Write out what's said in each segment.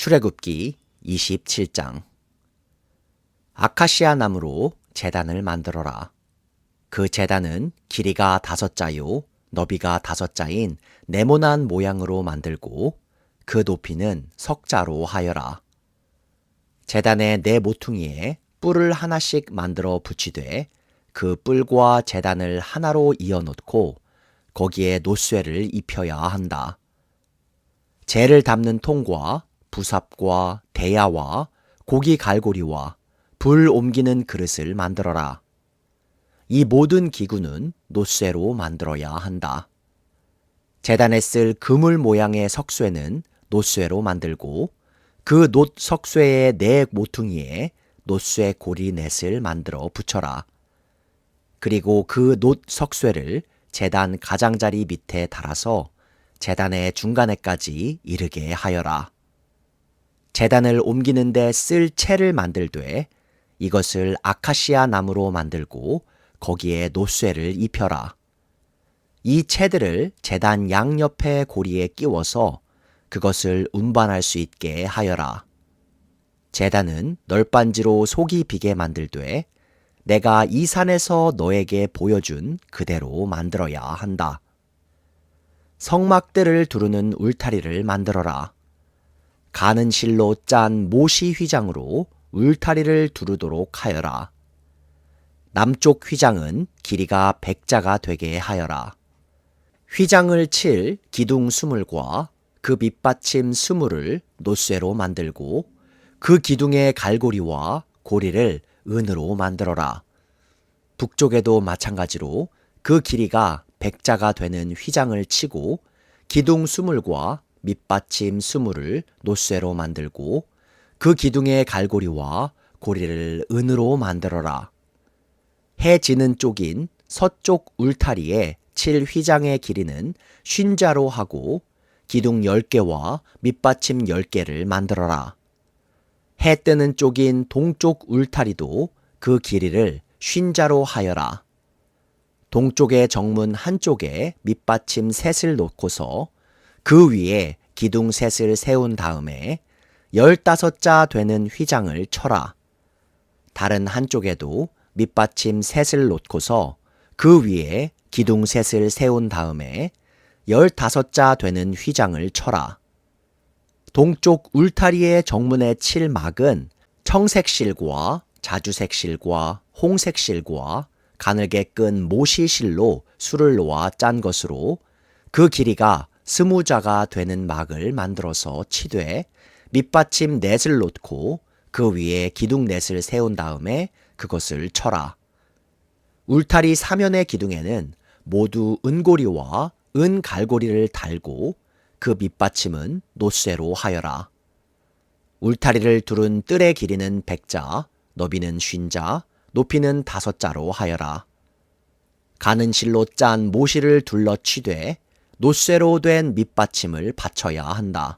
출애굽기 27장. 아카시아 나무로 제단을 만들어라. 그 제단은 길이가 5자요 너비가 5자인 네모난 모양으로 만들고 그 높이는 석자로 하여라. 제단의 네 모퉁이에 뿔을 하나씩 만들어 붙이되 그 뿔과 제단을 하나로 이어놓고 거기에 놋쇠를 입혀야 한다. 재를 담는 통과 부삽과 대야와 고기 갈고리와 불 옮기는 그릇을 만들어라. 이 모든 기구는 놋쇠로 만들어야 한다. 제단에 쓸 그물 모양의 석쇠는 놋쇠로 만들고 그 놋 석쇠의 네 모퉁이에 놋쇠 고리 넷을 만들어 붙여라. 그리고 그 놋 석쇠를 제단 가장자리 밑에 달아서 제단의 중간에까지 이르게 하여라. 제단을 옮기는데 쓸 채를 만들되 이것을 아카시아 나무로 만들고 거기에 놋쇠를 입혀라. 이 채들을 제단 양옆의 고리에 끼워서 그것을 운반할 수 있게 하여라. 제단은 널빤지로 속이 비게 만들되 내가 이 산에서 너에게 보여준 그대로 만들어야 한다. 성막들을 두르는 울타리를 만들어라. 가는 실로 짠 모시 휘장으로 울타리를 두르도록 하여라. 남쪽 휘장은 길이가 100자가 되게 하여라. 휘장을 칠 기둥 수물과 그 밑받침 수물을 놋쇠로 만들고 그 기둥의 갈고리와 고리를 은으로 만들어라. 북쪽에도 마찬가지로 그 길이가 100자가 되는 휘장을 치고 기둥 수물과 밑받침 수물을 놋쇠로 만들고 그 기둥의 갈고리와 고리를 은으로 만들어라. 해 지는 쪽인 서쪽 울타리에 칠 휘장의 길이는 50자로 하고 기둥 10개와 밑받침 10개를 만들어라. 해 뜨는 쪽인 동쪽 울타리도 그 길이를 50자로 하여라. 동쪽의 정문 한쪽에 밑받침 셋을 놓고서 그 위에 기둥 셋을 세운 다음에 15자 되는 휘장을 쳐라. 다른 한쪽에도 밑받침 셋을 놓고서 그 위에 기둥 셋을 세운 다음에 15자 되는 휘장을 쳐라. 동쪽 울타리의 정문에 칠 막은 청색 실과 자주색 실과 홍색 실과 가늘게 끈 모시 실로 술을 놓아 짠 것으로 그 길이가 20자가 되는 막을 만들어서 치되 밑받침 넷을 놓고 그 위에 기둥 넷을 세운 다음에 그것을 쳐라. 울타리 사면의 기둥에는 모두 은고리와 은갈고리를 달고 그 밑받침은 놋쇠로 하여라. 울타리를 두른 뜰의 길이는 100자, 너비는 50자, 높이는 5자로 하여라. 가는 실로 짠 모시를 둘러 치되 놋쇠로 된 밑받침을 받쳐야 한다.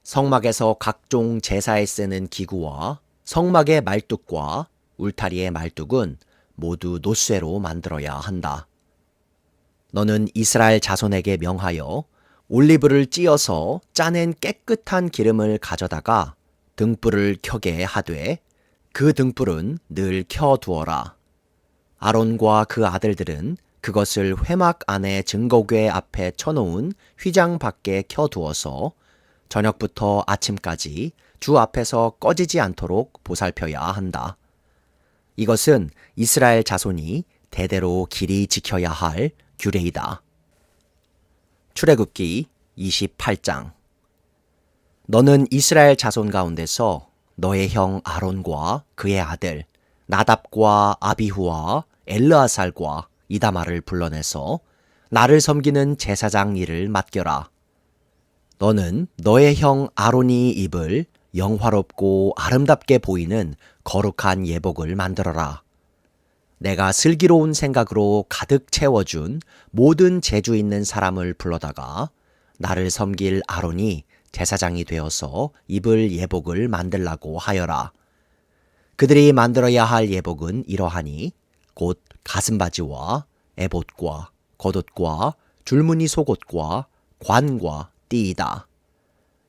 성막에서 각종 제사에 쓰는 기구와 성막의 말뚝과 울타리의 말뚝은 모두 놋쇠로 만들어야 한다. 너는 이스라엘 자손에게 명하여 올리브를 찧어서 짜낸 깨끗한 기름을 가져다가 등불을 켜게 하되 그 등불은 늘 켜두어라. 아론과 그 아들들은 그것을 회막 안에 증거궤 앞에 쳐놓은 휘장 밖에 켜두어서 저녁부터 아침까지 주 앞에서 꺼지지 않도록 보살펴야 한다. 이것은 이스라엘 자손이 대대로 길이 지켜야 할 규례이다. 출애굽기 28장. 너는 이스라엘 자손 가운데서 너의 형 아론과 그의 아들 나답과 아비후와 엘르아살과 이다말을 불러내서 나를 섬기는 제사장 일을 맡겨라. 너는 너의 형 아론이 입을 영화롭고 아름답게 보이는 거룩한 예복을 만들어라. 내가 슬기로운 생각으로 가득 채워준 모든 재주 있는 사람을 불러다가 나를 섬길 아론이 제사장이 되어서 입을 예복을 만들라고 하여라. 그들이 만들어야 할 예복은 이러하니 곧 가슴바지와 에봇과 겉옷과 줄무늬 속옷과 관과 띠이다.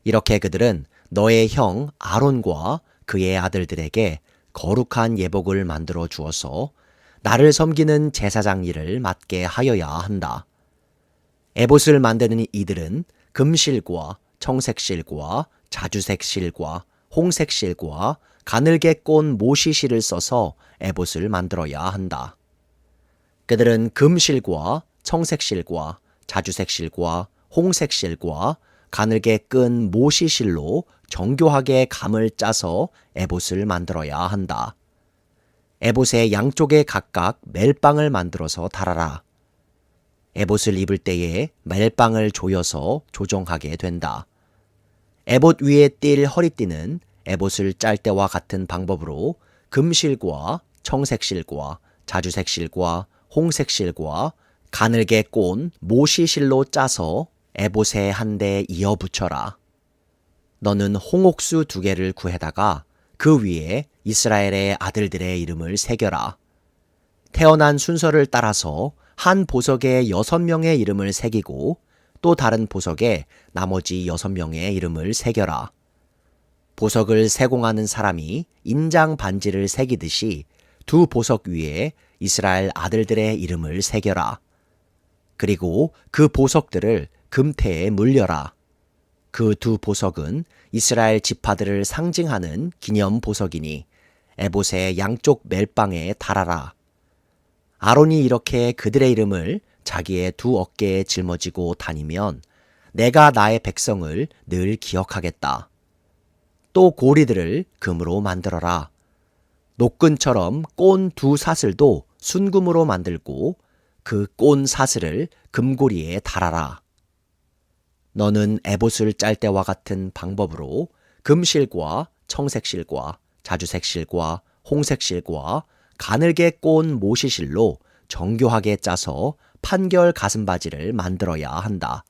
이렇게 그들은 너의 형 아론과 그의 아들들에게 거룩한 예복을 만들어 주어서 나를 섬기는 제사장 일을 맡게 하여야 한다. 에봇을 만드는 이들은 금실과 청색실과 자주색 실과 홍색 실과 가늘게 꼰 모시실을 써서 에봇을 만들어야 한다. 그들은 금실과 청색실과 자주색실과 홍색실과 가늘게 끈 모시실로 정교하게 감을 짜서 에봇을 만들어야 한다. 에봇의 양쪽에 각각 멜빵을 만들어서 달아라. 에봇을 입을 때에 멜빵을 조여서 조정하게 된다. 에봇 위에 띌 허리띠는 에봇을 짤 때와 같은 방법으로 금실과 청색실과 자주색실과 홍색실과 가늘게 꼰 모시실로 짜서 에봇에 한 대 이어 붙여라. 너는 홍옥수 2개를 구해다가 그 위에 이스라엘의 아들들의 이름을 새겨라. 태어난 순서를 따라서 한 보석에 6명의 이름을 새기고 또 다른 보석에 나머지 6명의 이름을 새겨라. 보석을 세공하는 사람이 인장 반지를 새기듯이 2 보석 위에 이스라엘 아들들의 이름을 새겨라. 그리고 그 보석들을 금태에 물려라. 그 2 보석은 이스라엘 지파들을 상징하는 기념 보석이니 에봇의 양쪽 멜빵에 달아라. 아론이 이렇게 그들의 이름을 자기의 2 어깨에 짊어지고 다니면 내가 나의 백성을 늘 기억하겠다. 또 고리들을 금으로 만들어라. 노끈처럼 꼰 2 사슬도 순금으로 만들고 그 꼰 사슬을 금고리에 달아라. 너는 에봇을 짤 때와 같은 방법으로 금실과 청색실과 자주색실과 홍색실과 가늘게 꼰 모시실로 정교하게 짜서 판결 가슴바지를 만들어야 한다.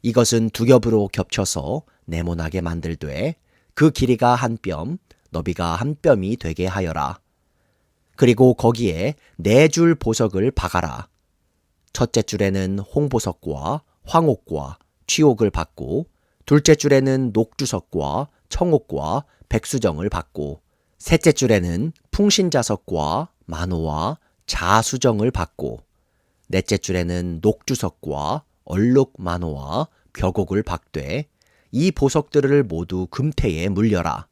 이것은 2 겹으로 겹쳐서 네모나게 만들되 그 길이가 1뼘, 너비가 1뼘이 되게 하여라. 그리고 거기에 4줄 보석을 박아라. 첫째 줄에는 홍보석과 황옥과 취옥을 받고 둘째 줄에는 녹주석과 청옥과 백수정을 받고 셋째 줄에는 풍신자석과 만호와 자수정을 받고 넷째 줄에는 녹주석과 얼룩 만호와 벽옥을 박되 이 보석들을 모두 금태에 물려라.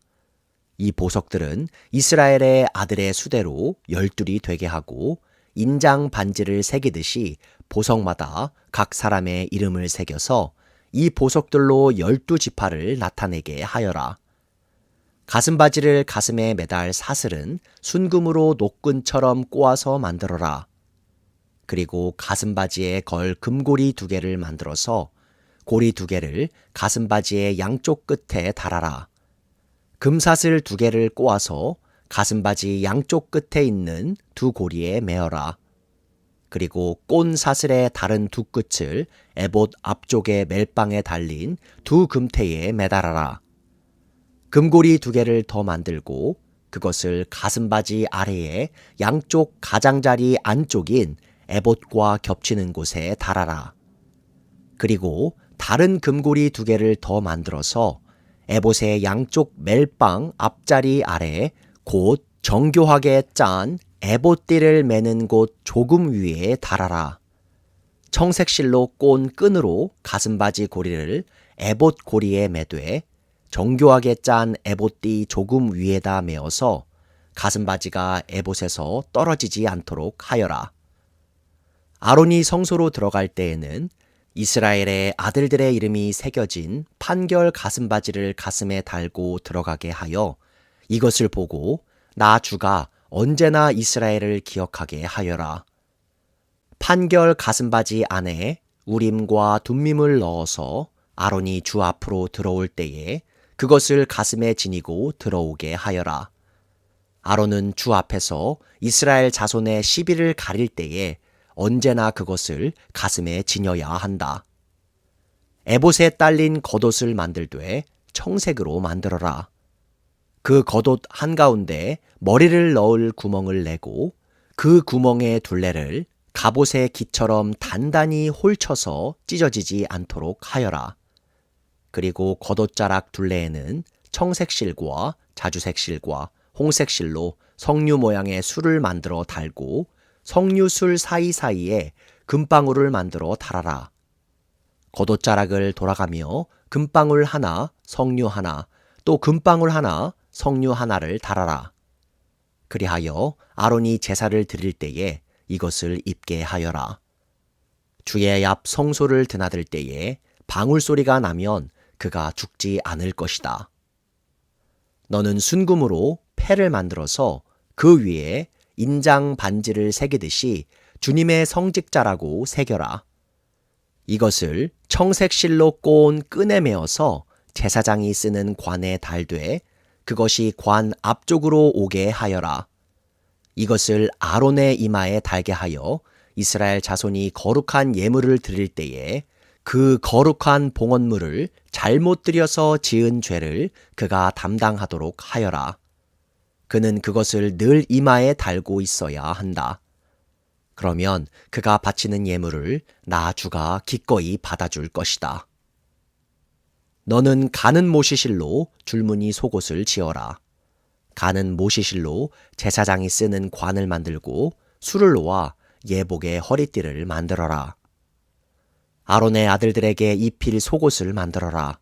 이 보석들은 이스라엘의 아들의 수대로 12이 되게 하고 인장 반지를 새기듯이 보석마다 각 사람의 이름을 새겨서 이 보석들로 12지파를 나타내게 하여라. 가슴바지를 가슴에 매달 사슬은 순금으로 노끈처럼 꼬아서 만들어라. 그리고 가슴바지에 걸 금고리 2개를 만들어서 고리 2개를 가슴바지의 양쪽 끝에 달아라. 금사슬 2개를 꼬아서 가슴바지 양쪽 끝에 있는 2 고리에 매어라. 그리고 꼰 사슬의 다른 2 끝을 에봇 앞쪽의 멜빵에 달린 2 금태에 매달아라. 금고리 2개를 더 만들고 그것을 가슴바지 아래에 양쪽 가장자리 안쪽인 에봇과 겹치는 곳에 달아라. 그리고 다른 금고리 2개를 더 만들어서 에봇의 양쪽 멜빵 앞자리 아래 곧 정교하게 짠 에봇띠를 매는 곳 조금 위에 달아라. 청색실로 꼰 끈으로 가슴바지 고리를 에봇 고리에 매되 정교하게 짠 에봇띠 조금 위에다 메어서 가슴바지가 에봇에서 떨어지지 않도록 하여라. 아론이 성소로 들어갈 때에는 이스라엘의 아들들의 이름이 새겨진 판결 가슴바지를 가슴에 달고 들어가게 하여 이것을 보고 나 주가 언제나 이스라엘을 기억하게 하여라. 판결 가슴바지 안에 우림과 둠밈을 넣어서 아론이 주 앞으로 들어올 때에 그것을 가슴에 지니고 들어오게 하여라. 아론은 주 앞에서 이스라엘 자손의 시비를 가릴 때에 언제나 그것을 가슴에 지녀야 한다. 에봇에 딸린 겉옷을 만들되 청색으로 만들어라. 그 겉옷 한가운데 머리를 넣을 구멍을 내고 그 구멍의 둘레를 갑옷의 기처럼 단단히 홀쳐서 찢어지지 않도록 하여라. 그리고 겉옷자락 둘레에는 청색실과 자주색실과 홍색실로 석류 모양의 술을 만들어 달고 석류술 사이사이에 금방울을 만들어 달아라. 겉옷자락을 돌아가며 금방울 하나, 석류 하나, 또 금방울 하나, 석류 하나를 달아라. 그리하여 아론이 제사를 드릴 때에 이것을 입게 하여라. 주의 앞 성소를 드나들 때에 방울 소리가 나면 그가 죽지 않을 것이다. 너는 순금으로 패를 만들어서 그 위에 인장 반지를 새기듯이 주님의 성직자라고 새겨라. 이것을 청색실로 꼬은 끈에 매어서 제사장이 쓰는 관에 달되 그것이 관 앞쪽으로 오게 하여라. 이것을 아론의 이마에 달게 하여 이스라엘 자손이 거룩한 예물을 드릴 때에 그 거룩한 봉헌물을 잘못 드려서 지은 죄를 그가 담당하도록 하여라. 그는 그것을 늘 이마에 달고 있어야 한다. 그러면 그가 바치는 예물을 나 주가 기꺼이 받아줄 것이다. 너는 가는 모시실로 줄무늬 속옷을 지어라. 가는 모시실로 제사장이 쓰는 관을 만들고 술을 놓아 예복의 허리띠를 만들어라. 아론의 아들들에게 입힐 속옷을 만들어라.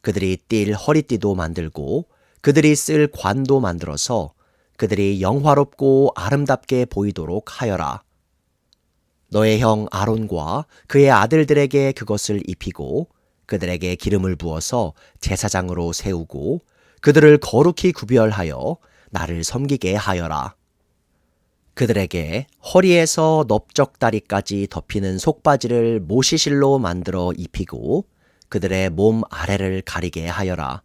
그들이 띨 허리띠도 만들고 그들이 쓸 관도 만들어서 그들이 영화롭고 아름답게 보이도록 하여라. 너의 형 아론과 그의 아들들에게 그것을 입히고 그들에게 기름을 부어서 제사장으로 세우고 그들을 거룩히 구별하여 나를 섬기게 하여라. 그들에게 허리에서 넓적다리까지 덮이는 속바지를 모시실로 만들어 입히고 그들의 몸 아래를 가리게 하여라.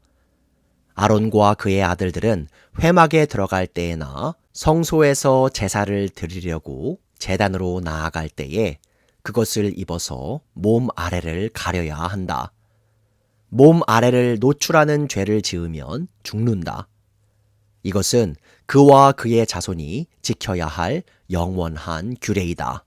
아론과 그의 아들들은 회막에 들어갈 때에나 성소에서 제사를 드리려고 제단으로 나아갈 때에 그것을 입어서 몸 아래를 가려야 한다. 몸 아래를 노출하는 죄를 지으면 죽는다. 이것은 그와 그의 자손이 지켜야 할 영원한 규례이다.